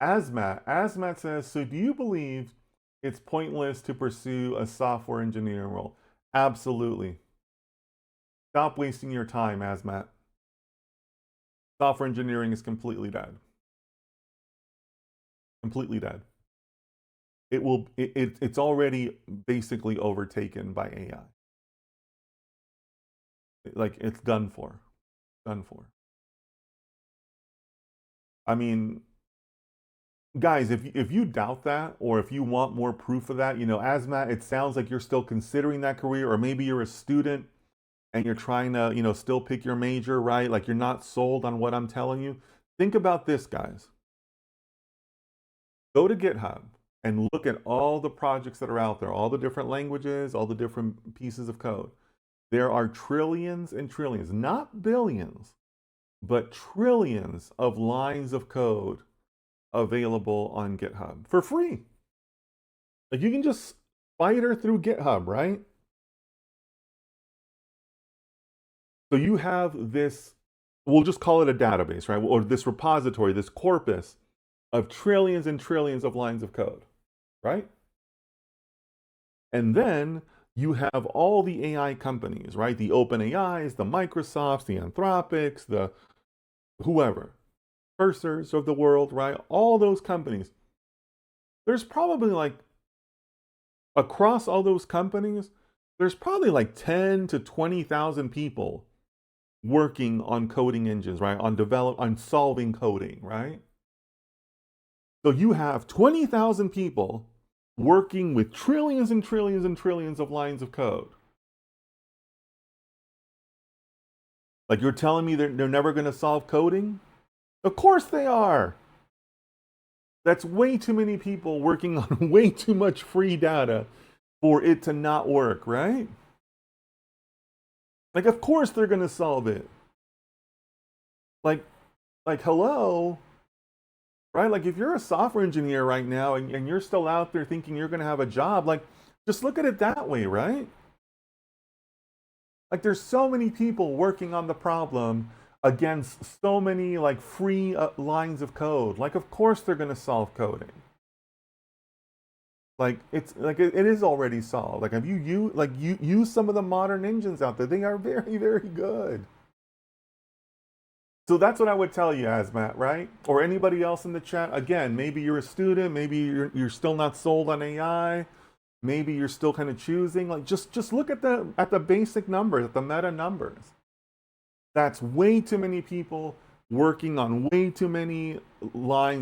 Asmat says, so do you believe it's pointless to pursue a software engineering role? Absolutely. Stop wasting your time, Asmat. Software engineering is completely dead. Completely dead. It's already basically overtaken by AI. Like, it's done for. Done for. I mean, guys, if you doubt that, or if you want more proof of that, Asmat, it sounds like you're still considering that career, or maybe you're a student and you're trying to, still pick your major, right? Like, you're not sold on what I'm telling you. Think about this, guys. Go to GitHub and look at all the projects that are out there, all the different languages, all the different pieces of code. There are trillions and trillions, not billions, but trillions of lines of code available on GitHub for free. Like, you can just spider through GitHub, right? So you have this, we'll just call it a database, right? Or this repository, this corpus of trillions and trillions of lines of code, right? And then you have all the AI companies, right? The OpenAIs, the Microsofts, the Anthropics, the whoever, Cursors of the world, right? All those companies. There's probably like, across all those companies, there's probably like 10 to 20,000 people working on coding engines, right? On solving coding, right? So you have 20,000 people working with trillions and trillions and trillions of lines of code. Like, you're telling me they're never going to solve coding? Of course they are. That's way too many people working on way too much free data for it to not work, right? Like, of course they're going to solve it. Like, hello, right? Like, if you're a software engineer right now and you're still out there thinking you're going to have a job, like, just look at it that way, right? Like, there's so many people working on the problem against so many like free lines of code. Like, of course they're going to solve coding. Like, it's like it is already solved. Like, have you use some of the modern engines out there? They are very, very good. So that's what I would tell you, Asmat, right? Or anybody else in the chat. Again, maybe you're a student, maybe you're still not sold on AI, maybe you're still kind of choosing. Like, just look at the basic numbers, at the meta numbers. That's way too many people working on way too many lines